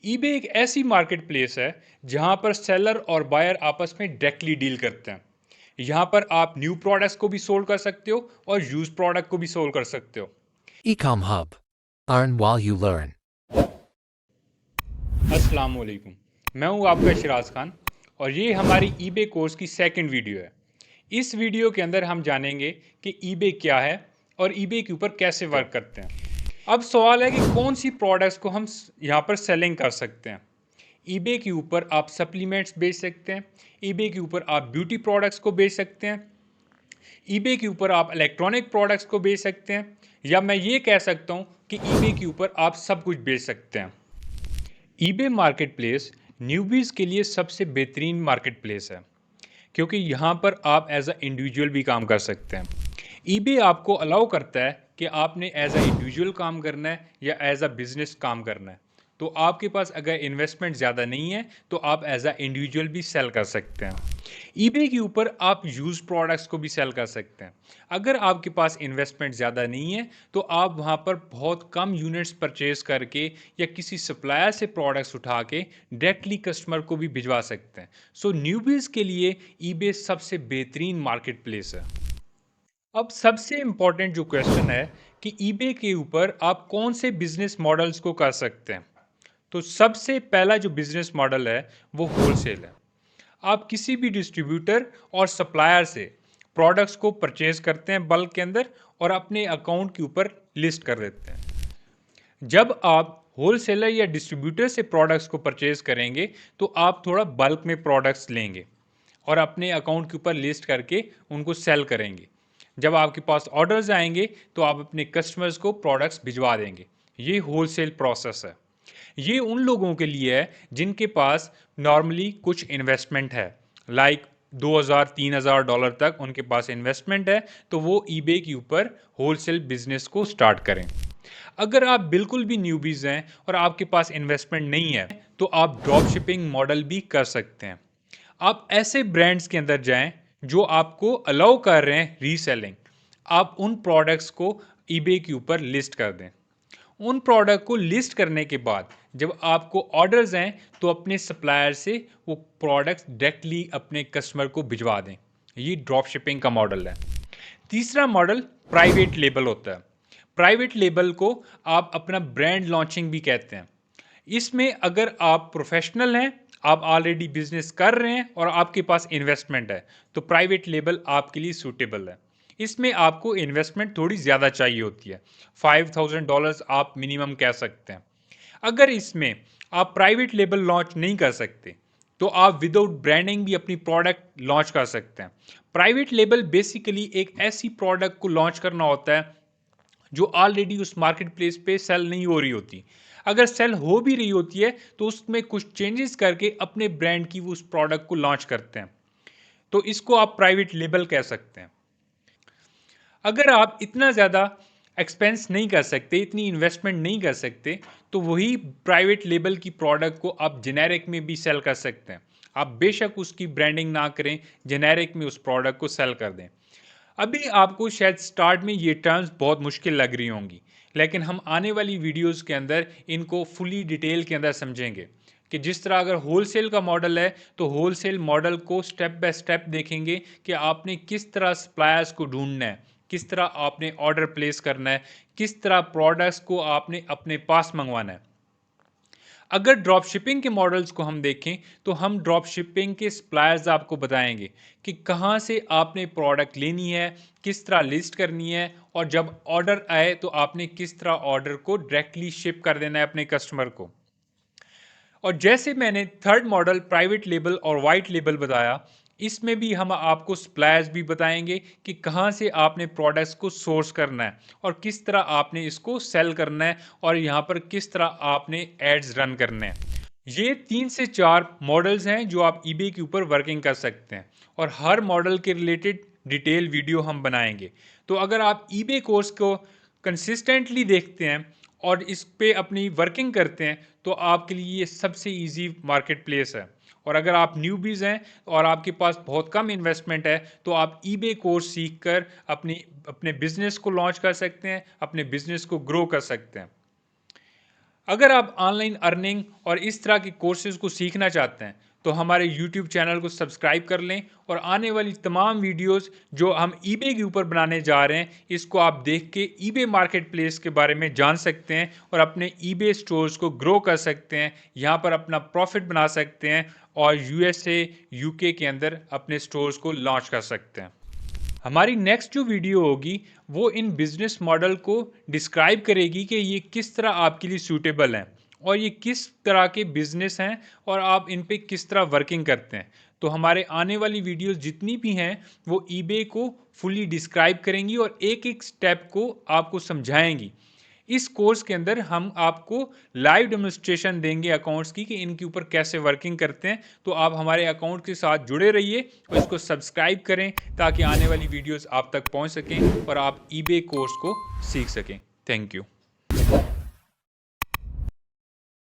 EBay एक ऐसी market place है जहां पर सेलर और बायर आपस में डायरेक्टली डील करते हैं। यहाँ पर आप न्यू प्रोडक्ट्स को भी सोल्ड कर सकते हो और यूज प्रोडक्ट को भी सोल्ड कर सकते हो। Ecom Hub. Earn while you learn. अस्सलाम वालेकुम, मैं हूँ आपका शिराज खान और ये हमारी ईबे कोर्स की सेकंड वीडियो है। इस वीडियो के अंदर हम जानेंगे कि ईबे क्या है और ईबे के ऊपर कैसे वर्क करते हैं। अब सवाल है कि कौन सी प्रोडक्ट्स को हम यहाँ पर सेलिंग कर सकते हैं। ईबे के ऊपर आप सप्लीमेंट्स बेच सकते हैं, ईबे के ऊपर आप ब्यूटी प्रोडक्ट्स को बेच सकते हैं, ईबे के ऊपर आप इलेक्ट्रॉनिक प्रोडक्ट्स को बेच सकते हैं, या मैं ये कह सकता हूँ कि ईबे के ऊपर आप सब कुछ बेच सकते हैं। ईबे मार्केट प्लेस न्यूबीज़ के लिए सबसे बेहतरीन मार्केट प्लेस है क्योंकि यहाँ पर आप एज अ इंडिविजुअल भी काम कर सकते हैं। ईबे आपको अलाउ करता है कि आपने एज अ इंडिविजुअल काम करना है या एज अ बिजनेस काम करना है। तो आपके पास अगर इन्वेस्टमेंट ज़्यादा नहीं है तो आप एज अ इंडिविजुअल भी सेल कर सकते हैं। ईबे के ऊपर आप यूज प्रोडक्ट्स को भी सेल कर सकते हैं। अगर आपके पास इन्वेस्टमेंट ज़्यादा नहीं है तो आप वहाँ पर बहुत कम यूनिट्स परचेज करके या किसी सप्लायर से प्रोडक्ट्स उठा के डायरेक्टली कस्टमर को भी भिजवा सकते हैं। सो न्यूबीज़ के लिए ईबे सबसे बेहतरीन मार्केट प्लेस है। अब सबसे इम्पॉर्टेंट जो क्वेश्चन है कि ईबे के ऊपर आप कौन से बिजनेस मॉडल्स को कर सकते हैं। तो सबसे पहला जो बिजनेस मॉडल है वो होलसेल है। आप किसी भी डिस्ट्रीब्यूटर और सप्लायर से प्रोडक्ट्स को परचेज करते हैं बल्क के अंदर और अपने अकाउंट के ऊपर लिस्ट कर देते हैं। जब आप होलसेलर या डिस्ट्रीब्यूटर से प्रोडक्ट्स को परचेज करेंगे तो आप थोड़ा बल्क में प्रोडक्ट्स लेंगे और अपने अकाउंट के ऊपर लिस्ट करके उनको सेल करेंगे। जब आपके पास ऑर्डर्स आएंगे तो आप अपने कस्टमर्स को प्रोडक्ट्स भिजवा देंगे। ये होलसेल प्रोसेस है। ये उन लोगों के लिए है जिनके पास नॉर्मली कुछ इन्वेस्टमेंट है, लाइक $2000-3000 तक उनके पास इन्वेस्टमेंट है, तो वो ईबे के ऊपर होलसेल बिजनेस को स्टार्ट करें। अगर आप बिल्कुल भी न्यूबीज हैं और आपके पास इन्वेस्टमेंट नहीं है तो आप ड्रॉप शिपिंग मॉडल भी कर सकते हैं। आप ऐसे ब्रांड्स के अंदर जाएं जो आपको अलाउ कर रहे हैं रीसेलिंग। आप उन प्रोडक्ट्स को ईबे के ऊपर लिस्ट कर दें। उन प्रोडक्ट को लिस्ट करने के बाद जब आपको ऑर्डर्स हैं तो अपने सप्लायर से वो प्रोडक्ट्स डायरेक्टली अपने कस्टमर को भिजवा दें। ये ड्रॉप शिपिंग का मॉडल है। तीसरा मॉडल प्राइवेट लेबल होता है। प्राइवेट लेबल को आप अपना ब्रांड लॉन्चिंग भी कहते हैं। इसमें अगर आप प्रोफेशनल हैं, आप ऑलरेडी बिजनेस कर रहे हैं और आपके पास इन्वेस्टमेंट है तो प्राइवेट लेबल आपके लिए सूटेबल है। इसमें आपको इन्वेस्टमेंट थोड़ी ज़्यादा चाहिए होती है, $5000 आप मिनिमम कह सकते हैं। अगर इसमें आप प्राइवेट लेबल लॉन्च नहीं कर सकते तो आप विदाउट ब्रांडिंग भी अपनी प्रोडक्ट लॉन्च कर सकते हैं। प्राइवेट लेबल बेसिकली एक ऐसी प्रोडक्ट को लॉन्च करना होता है जो ऑलरेडी उस मार्केट प्लेस पे सेल नहीं हो रही होती। अगर सेल हो भी रही होती है तो उसमें कुछ चेंजेस करके अपने ब्रांड की वो उस प्रोडक्ट को लॉन्च करते हैं। तो इसको आप प्राइवेट लेबल कह सकते हैं। अगर आप इतना ज़्यादा एक्सपेंस नहीं कर सकते, इतनी इन्वेस्टमेंट नहीं कर सकते, तो वही प्राइवेट लेबल की प्रोडक्ट को आप जेनेरिक में भी सेल कर सकते हैं। आप बेशक उसकी ब्रांडिंग ना करें, जेनेरिक में उस प्रोडक्ट को सेल कर दें। अभी आपको शायद स्टार्ट में ये टर्म्स बहुत मुश्किल लग रही होंगी, लेकिन हम आने वाली वीडियोस के अंदर इनको फुली डिटेल के अंदर समझेंगे कि जिस तरह अगर होलसेल का मॉडल है तो होलसेल मॉडल को स्टेप बाय स्टेप देखेंगे कि आपने किस तरह सप्लायर्स को ढूंढना है, किस तरह आपने ऑर्डर प्लेस करना है, किस तरह प्रोडक्ट्स को आपने अपने पास मंगवाना है। अगर ड्रॉप शिपिंग के मॉडल्स को हम देखें तो हम ड्रॉप शिपिंग के सप्लायर्स आपको बताएंगे कि कहाँ से आपने प्रोडक्ट लेनी है, किस तरह लिस्ट करनी है और जब ऑर्डर आए तो आपने किस तरह ऑर्डर को डायरेक्टली शिप कर देना है अपने कस्टमर को। और जैसे मैंने थर्ड मॉडल प्राइवेट लेबल और वाइट लेबल बताया, इसमें भी हम आपको सप्लायर्स भी बताएंगे कि कहाँ से आपने प्रोडक्ट्स को सोर्स करना है और किस तरह आपने इसको सेल करना है और यहाँ पर किस तरह आपने एड्स रन करने हैं। ये 3 से 4 मॉडल्स हैं जो आप ईबे के ऊपर वर्किंग कर सकते हैं और हर मॉडल के रिलेटेड डिटेल वीडियो हम बनाएंगे। तो अगर आप ईबे कोर्स को कंसिस्टेंटली देखते हैं और इस पे अपनी वर्किंग करते हैं तो आपके लिए ये सबसे इजी मार्केट प्लेस है। और अगर आप न्यूबीज़ हैं और आपके पास बहुत कम इन्वेस्टमेंट है तो आप ईबे कोर्स सीख कर अपने बिजनेस को लॉन्च कर सकते हैं, अपने बिजनेस को ग्रो कर सकते हैं। अगर आप ऑनलाइन अर्निंग और इस तरह के कोर्सेज को सीखना चाहते हैं तो हमारे YouTube चैनल को सब्सक्राइब कर लें और आने वाली तमाम वीडियोस जो हम eBay के ऊपर बनाने जा रहे हैं इसको आप देख के eBay मार्केट प्लेस के बारे में जान सकते हैं और अपने eBay स्टोर्स को ग्रो कर सकते हैं, यहाँ पर अपना प्रॉफिट बना सकते हैं और USA, UK के अंदर अपने स्टोर्स को लॉन्च कर सकते हैं। हमारी नेक्स्ट जो वीडियो होगी वो इन बिजनेस मॉडल को डिस्क्राइब करेगी कि ये किस तरह आपके लिए सूटेबल हैं और ये किस तरह के बिजनेस हैं और आप इन पे किस तरह वर्किंग करते हैं। तो हमारे आने वाली वीडियोस जितनी भी हैं वो eBay को फुली डिस्क्राइब करेंगी और एक एक स्टेप को आपको समझाएंगी। इस कोर्स के अंदर हम आपको लाइव डेमोन्स्ट्रेशन देंगे अकाउंट्स की कि इनके ऊपर कैसे वर्किंग करते हैं। तो आप हमारे अकाउंट के साथ जुड़े रहिए और इसको सब्सक्राइब करें ताकि आने वाली वीडियोस आप तक पहुंच सकें और आप eBay कोर्स को सीख सकें। Thank you.